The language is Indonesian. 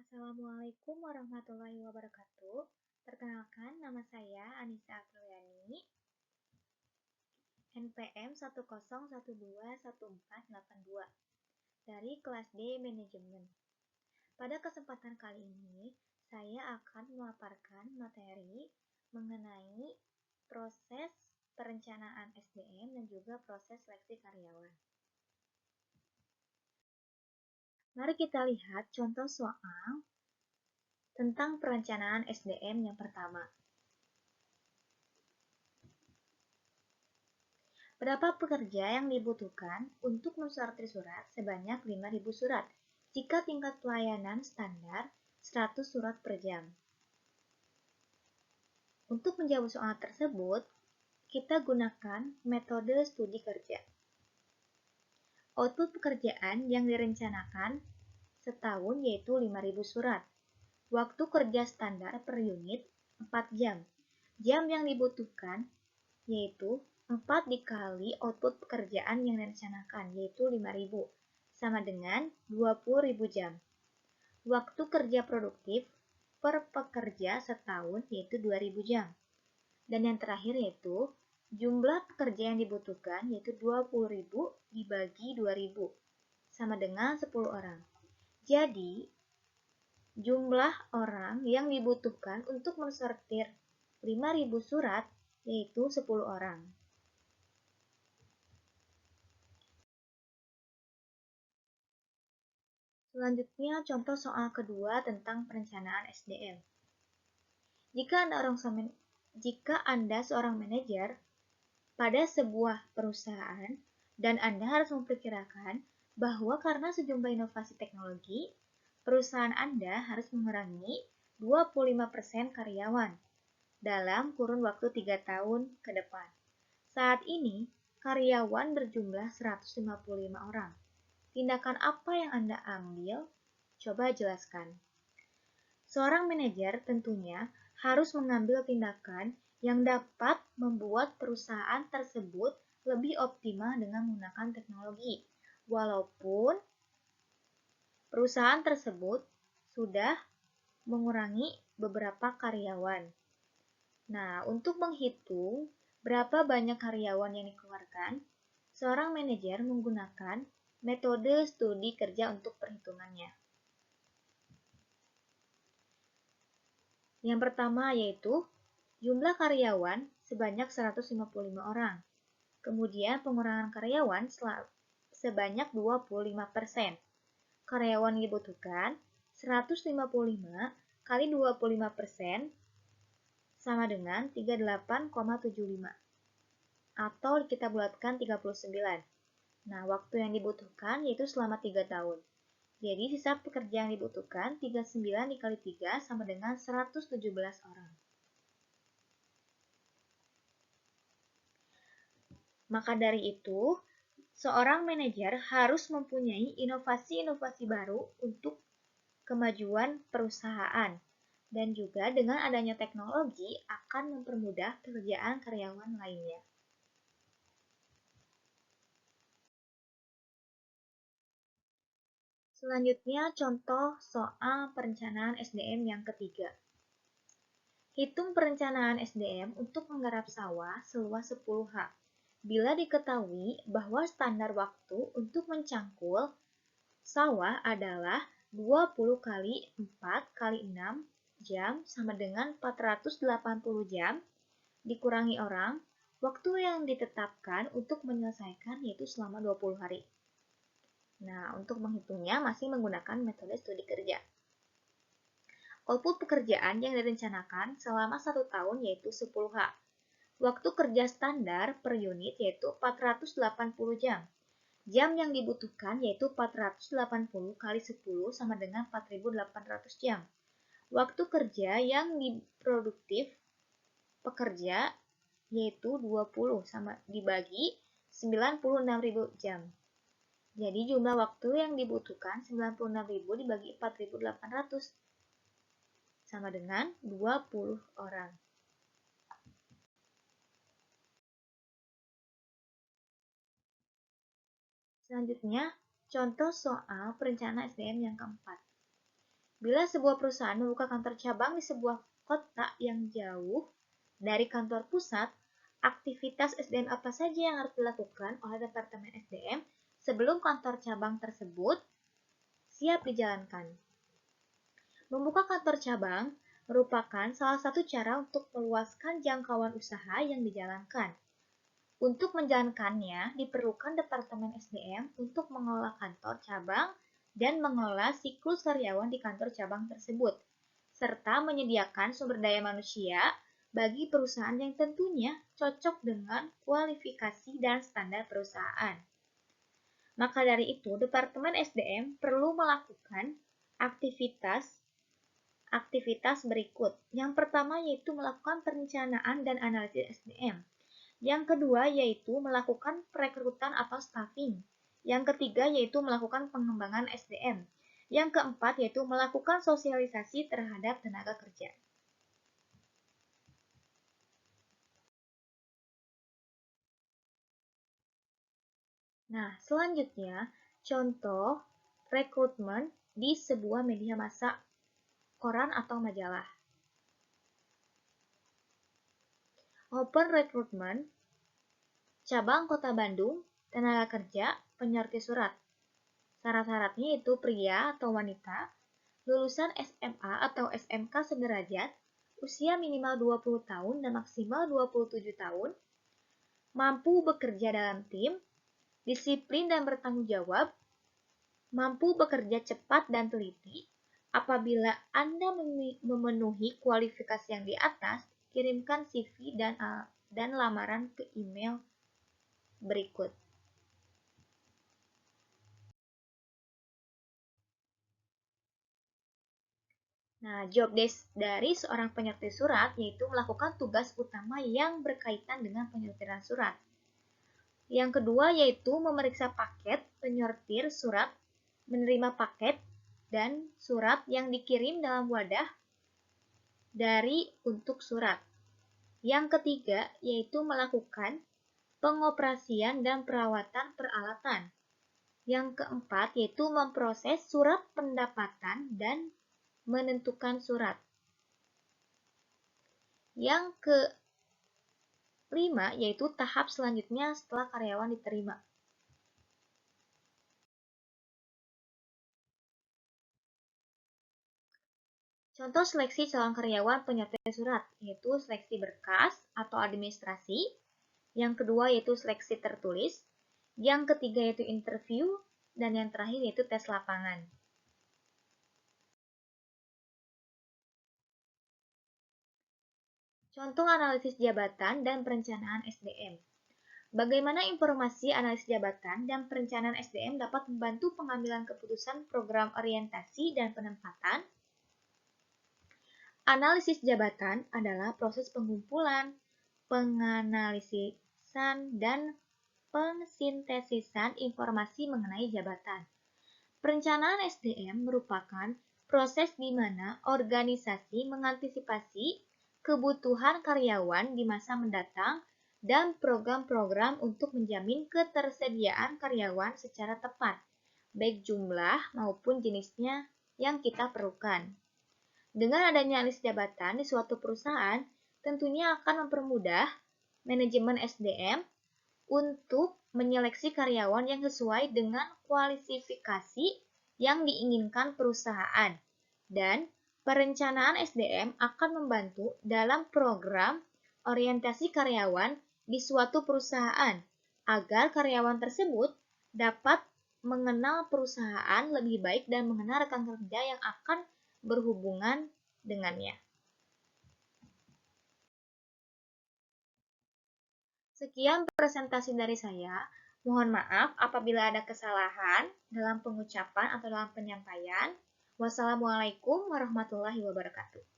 Assalamualaikum warahmatullahi wabarakatuh. Perkenalkan, nama saya Anissa Apriliani, NPM 101211482 dari kelas D Manajemen. Pada kesempatan kali ini, saya akan memaparkan materi mengenai proses perencanaan SDM dan juga proses seleksi karyawan. Mari kita lihat contoh soal tentang perencanaan SDM yang pertama. Berapa pekerja yang dibutuhkan untuk mensortir surat sebanyak 5.000 surat jika tingkat pelayanan standar 100 surat per jam? Untuk menjawab soal tersebut, kita gunakan metode studi kerja. Output pekerjaan yang direncanakan setahun yaitu 5.000 surat. Waktu kerja standar per unit 4 jam. Jam yang dibutuhkan yaitu 4 dikali output pekerjaan yang direncanakan, yaitu 5.000, sama dengan 20.000 jam. Waktu kerja produktif per pekerja setahun, yaitu 2.000 jam. Dan yang terakhir yaitu jumlah pekerja yang dibutuhkan, yaitu 20.000 dibagi 2.000, sama dengan 10 orang. Jadi, jumlah orang yang dibutuhkan untuk mensortir 5.000 surat, yaitu 10 orang. Selanjutnya, contoh soal kedua tentang perencanaan SDM. Jika Anda seorang manajer pada sebuah perusahaan dan Anda harus memperkirakan bahwa karena sejumlah inovasi teknologi, perusahaan Anda harus mengurangi 25% karyawan dalam kurun waktu 3 tahun ke depan. Saat ini, karyawan berjumlah 155 orang. Tindakan apa yang Anda ambil? Coba jelaskan. Seorang manajer tentunya harus mengambil tindakan yang dapat membuat perusahaan tersebut lebih optimal dengan menggunakan teknologi, walaupun perusahaan tersebut sudah mengurangi beberapa karyawan. Nah, untuk menghitung berapa banyak karyawan yang dikeluarkan, seorang manajer menggunakan metode studi kerja untuk perhitungannya. Yang pertama yaitu jumlah karyawan sebanyak 155 orang. Kemudian pengurangan karyawan sebanyak 25%. Karyawan yang dibutuhkan 155 kali 25% sama dengan 38,75. Atau kita bulatkan 39. Nah, waktu yang dibutuhkan yaitu selama 3 tahun. Jadi, sisa pekerja yang dibutuhkan 39 dikali 3 sama dengan 117 orang. Maka dari itu, seorang manajer harus mempunyai inovasi-inovasi baru untuk kemajuan perusahaan. Dan juga dengan adanya teknologi akan mempermudah pekerjaan karyawan lainnya. Selanjutnya, contoh soal perencanaan SDM yang ketiga. Hitung perencanaan SDM untuk menggarap sawah seluas 10 ha. Bila diketahui bahwa standar waktu untuk mencangkul sawah adalah 20 kali 4 kali 6 jam sama dengan 480 jam, dikurangi orang, waktu yang ditetapkan untuk menyelesaikan yaitu selama 20 hari. Nah, untuk menghitungnya masih menggunakan metode studi kerja. Output pekerjaan yang direncanakan selama 1 tahun yaitu 10 ha. Waktu kerja standar per unit yaitu 480 jam. Jam yang dibutuhkan yaitu 480 kali 10 sama dengan 4.800 jam. Waktu kerja yang diproduktif pekerja yaitu 20 sama dibagi 96.000 jam. Jadi jumlah waktu yang dibutuhkan 96.000 dibagi 4.800 sama dengan 20 orang. Selanjutnya, contoh soal perencanaan SDM yang keempat. Bila sebuah perusahaan membuka kantor cabang di sebuah kota yang jauh dari kantor pusat, aktivitas SDM apa saja yang harus dilakukan oleh Departemen SDM sebelum kantor cabang tersebut siap dijalankan? Membuka kantor cabang merupakan salah satu cara untuk meluaskan jangkauan usaha yang dijalankan. Untuk menjalankannya, diperlukan Departemen SDM untuk mengelola kantor cabang dan mengelola siklus karyawan di kantor cabang tersebut, serta menyediakan sumber daya manusia bagi perusahaan yang tentunya cocok dengan kualifikasi dan standar perusahaan. Maka dari itu, Departemen SDM perlu melakukan aktivitas berikut. Yang pertama yaitu melakukan perencanaan dan analisis SDM. Yang kedua yaitu melakukan perekrutan atau staffing. Yang ketiga yaitu melakukan pengembangan SDM. Yang keempat yaitu melakukan sosialisasi terhadap tenaga kerja. Nah, selanjutnya contoh rekrutmen di sebuah media massa, koran atau majalah. Open Recruitment, cabang Kota Bandung, tenaga kerja, penyortir surat. Syarat-syaratnya itu pria atau wanita, lulusan SMA atau SMK sederajat, usia minimal 20 tahun dan maksimal 27 tahun, mampu bekerja dalam tim, disiplin dan bertanggung jawab, mampu bekerja cepat dan teliti. Apabila Anda memenuhi kualifikasi yang di atas, kirimkan CV dan lamaran ke email berikut. Nah, job desk dari seorang penyortir surat yaitu melakukan tugas utama yang berkaitan dengan penyortiran surat. Yang kedua yaitu memeriksa paket penyortir surat, menerima paket dan surat yang dikirim dalam wadah dari untuk surat. Yang ketiga yaitu melakukan pengoperasian dan perawatan peralatan. Yang keempat yaitu memproses surat pendapatan dan menentukan surat. Yang kelima yaitu tahap selanjutnya setelah karyawan diterima. Contoh seleksi calon karyawan penyortir surat yaitu seleksi berkas atau administrasi. Yang kedua yaitu seleksi tertulis. Yang ketiga yaitu interview. Dan yang terakhir yaitu tes lapangan. Contoh analisis jabatan dan perencanaan SDM. Bagaimana informasi analisis jabatan dan perencanaan SDM dapat membantu pengambilan keputusan program orientasi dan penempatan? Analisis jabatan adalah proses pengumpulan, penganalisisan, dan pensintesisan informasi mengenai jabatan. Perencanaan SDM merupakan proses di mana organisasi mengantisipasi kebutuhan karyawan di masa mendatang dan program-program untuk menjamin ketersediaan karyawan secara tepat, baik jumlah maupun jenisnya yang kita perlukan. Dengan adanya analisis jabatan di suatu perusahaan, tentunya akan mempermudah manajemen SDM untuk menyeleksi karyawan yang sesuai dengan kualifikasi yang diinginkan perusahaan. Dan perencanaan SDM akan membantu dalam program orientasi karyawan di suatu perusahaan agar karyawan tersebut dapat mengenal perusahaan lebih baik dan mengenal rekan kerja yang akan berhubungan dengannya. Sekian presentasi dari saya. Mohon maaf apabila ada kesalahan dalam pengucapan atau dalam penyampaian. Wassalamualaikum warahmatullahi wabarakatuh.